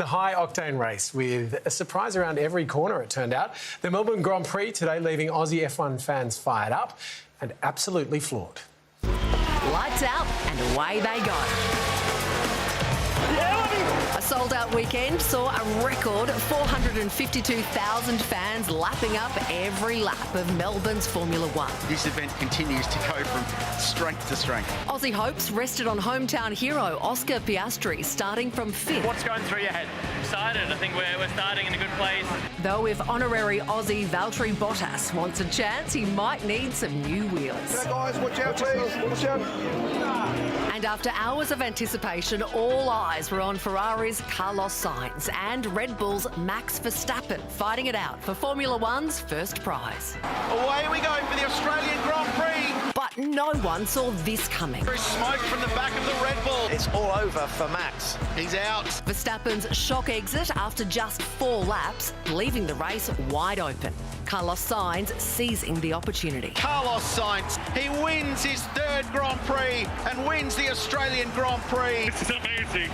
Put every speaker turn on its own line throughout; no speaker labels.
the high-octane race with a surprise around every corner, it turned out. The Melbourne Grand Prix today leaving Aussie F1 fans fired up and absolutely floored.
Lights out and away they go. A sold-out weekend saw a record 452,000 fans lapping up every lap of Melbourne's Formula One.
This event continues to go from strength to strength.
Aussie hopes rested on hometown hero Oscar Piastri, starting from fifth.
What's going through your head? Excited. I think we're starting in a good place.
Though if honorary Aussie Valtteri Bottas wants a chance, he might need some new wheels.
Yeah, guys, watch out, please. Watch out.
And after hours of anticipation, all eyes were on Ferrari's Carlos Sainz and Red Bull's Max Verstappen fighting it out for Formula One's first prize.
Away we go for the Australian Grand Prix.
But no one saw this coming.
There's smoke from the back of the Red Bull.
It's all over for Max.
He's out.
Verstappen's shock exit after just 4 laps, leaving the race wide open. Carlos Sainz seizing the opportunity.
Carlos Sainz, he wins his 3rd Grand Prix and wins the Australian Grand Prix.
This is amazing.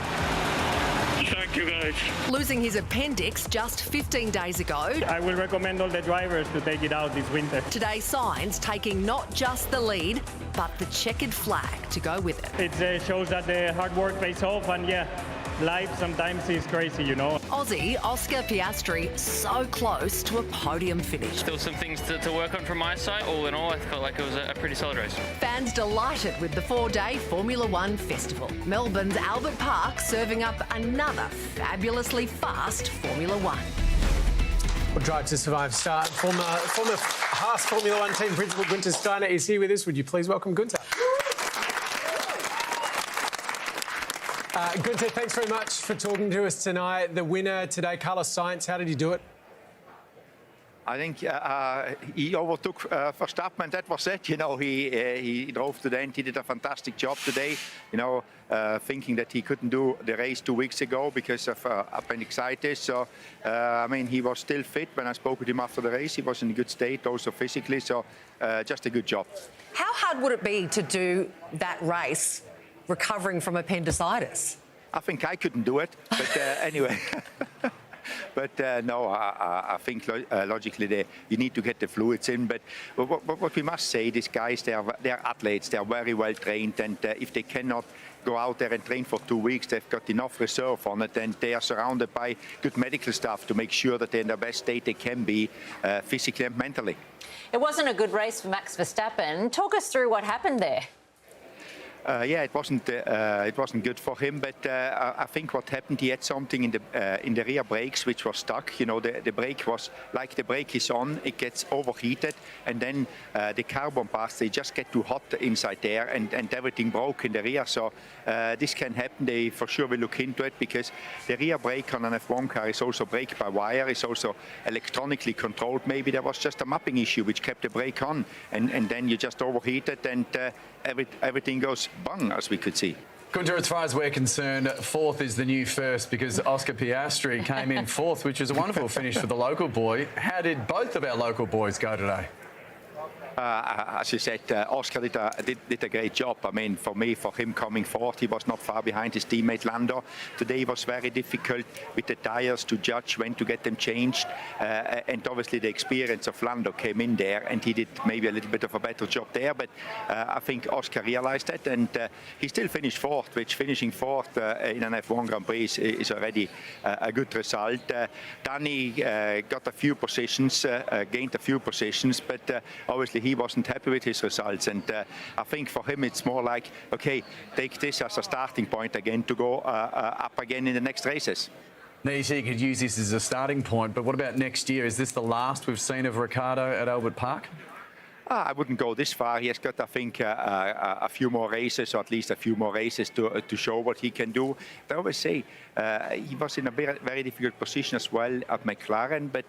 Thank you, guys.
Losing his appendix just 15 days ago.
I will recommend all the drivers to take it out this winter.
Today, Sainz taking not just the lead, but the checkered flag to go with it.
It shows that the hard work pays off, and yeah, life sometimes is crazy, you know.
Aussie Oscar Piastri so close to a podium finish.
Still some things to work on from my side. All in all, I felt like it was a pretty solid race.
Fans delighted with the 4-day Formula One festival. Melbourne's Albert Park serving up another fabulously fast Formula One.
Well, Drive to Survive star, former Haas Formula One team principal Guenther Steiner is here with us. Would you please welcome Guenther? Guenther, thanks very much for talking to us tonight. The winner today, Carlos Sainz, how did he do it?
I think he overtook Verstappen. That was it. You know, he drove to the end. He did a fantastic job today. You know, thinking that he couldn't do the race 2 weeks ago because of appendicitis. So, I mean, he was still fit. When I spoke with him after the race, he was in a good state, also physically. So, just a good job.
How hard would it be to do that race recovering from appendicitis?
I think I couldn't do it, but anyway. But no, I think logically you need to get the fluids in. But what we must say, these guys, they're athletes. They're very well trained, and if they cannot go out there and train for 2 weeks, they've got enough reserve on it, and they are surrounded by good medical staff to make sure that they're in the best state they can be, physically and mentally.
It wasn't a good race for Max Verstappen. Talk us through what happened there.
Yeah, it wasn't good for him, but I think what happened, he had something in the rear brakes which was stuck. You know, the brake was like the brake is on, it gets overheated, and then the carbon parts, they just get too hot inside there, and everything broke in the rear. So this can happen. They for sure will look into it, because the rear brake on an F1 car is also brake by wire, it's also electronically controlled. Maybe there was just a mapping issue which kept the brake on, and then you just overheat it, and everything goes bung, as we could see.
Guenther, as far as we're concerned, 4th is the new first, because Oscar Piastri came in 4th, which was a wonderful finish for the local boy. How did both of our local boys go today?
As you said, Oscar did a great job. I mean, for him coming 4th, he was not far behind his teammate Lando. Today was very difficult with the tyres to judge when to get them changed. And obviously the experience of Lando came in there, and he did maybe a little bit of a better job there. But I think Oscar realized that, and he still finished 4th, which finishing 4th in an F1 Grand Prix is already a good result. Danny got a few positions, gained a few positions, but obviously he wasn't happy with his results, and I think for him it's more like, okay, take this as a starting point again to go up again in the next races.
Now, you see, you could use this as a starting point, but what about next year? Is this the last we've seen of Ricciardo at Albert Park?
I wouldn't go this far. He has got, I think, a few more races, or at least a few more races to show what he can do. I always say he was in a very difficult position as well at McLaren, but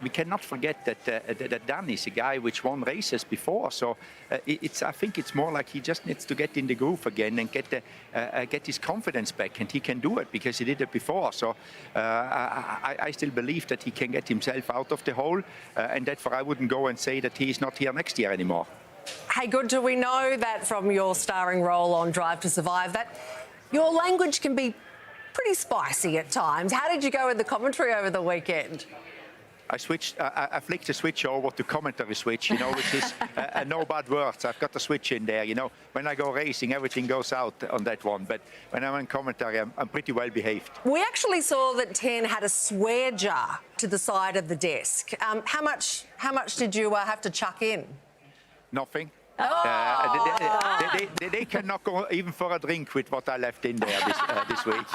we cannot forget that Dan is a guy which won races before. So I think it's more like he just needs to get in the groove again and get his confidence back, and he can do it because he did it before. So I still believe that he can get himself out of the hole, and therefore I wouldn't go and say that he is not here next year anymore.
Hey, Guenther, we know that from your starring role on Drive to Survive that your language can be pretty spicy at times. How did you go with the commentary over the weekend?
I flicked the switch over to commentary switch, which is no bad words. I've got the switch in there, When I go racing, everything goes out on that one. But when I'm in commentary, I'm pretty well behaved.
We actually saw that 10 had a swear jar to the side of the desk. How much did you have to chuck in?
Nothing. They cannot go even for a drink with what I left in there this week.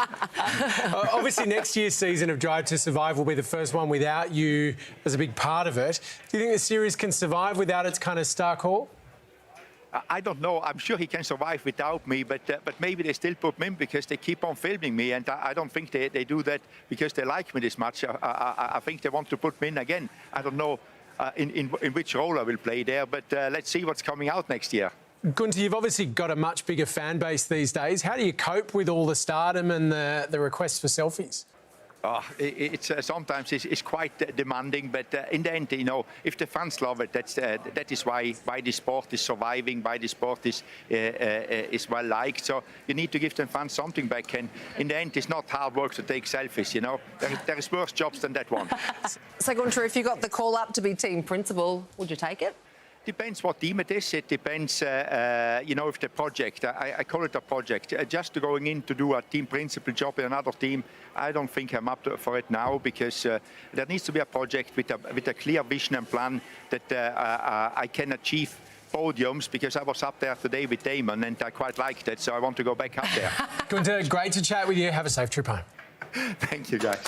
Obviously, next year's season of Drive to Survive will be the first one without you as a big part of it. Do you think the series can survive without its kind of star call?
I don't know. I'm sure he can survive without me, but maybe they still put me in because they keep on filming me, and I don't think they do that because they like me this much. I think they want to put me in again. I don't know in which role I will play there, but let's see what's coming out next year.
Guenther, you've obviously got a much bigger fan base these days. How do you cope with all the stardom and the requests for selfies?
Sometimes it's quite demanding, but in the end, if the fans love it, that is why the sport is surviving, why the sport is well liked. So you need to give the fans something back, and in the end, it's not hard work to take selfies. There is worse jobs than that one.
So, Guenther, if you got the call up to be team principal, would you take it?
Depends what team it is. It depends, if the project, I call it a project. Just going in to do a team principal job in another team, I don't think I'm up for it now because there needs to be a project with a clear vision and plan that I can achieve podiums, because I was up there today with Damon and I quite liked it, so I want to go back up there.
Guenther, great to chat with you. Have a safe trip home.
Thank you, guys.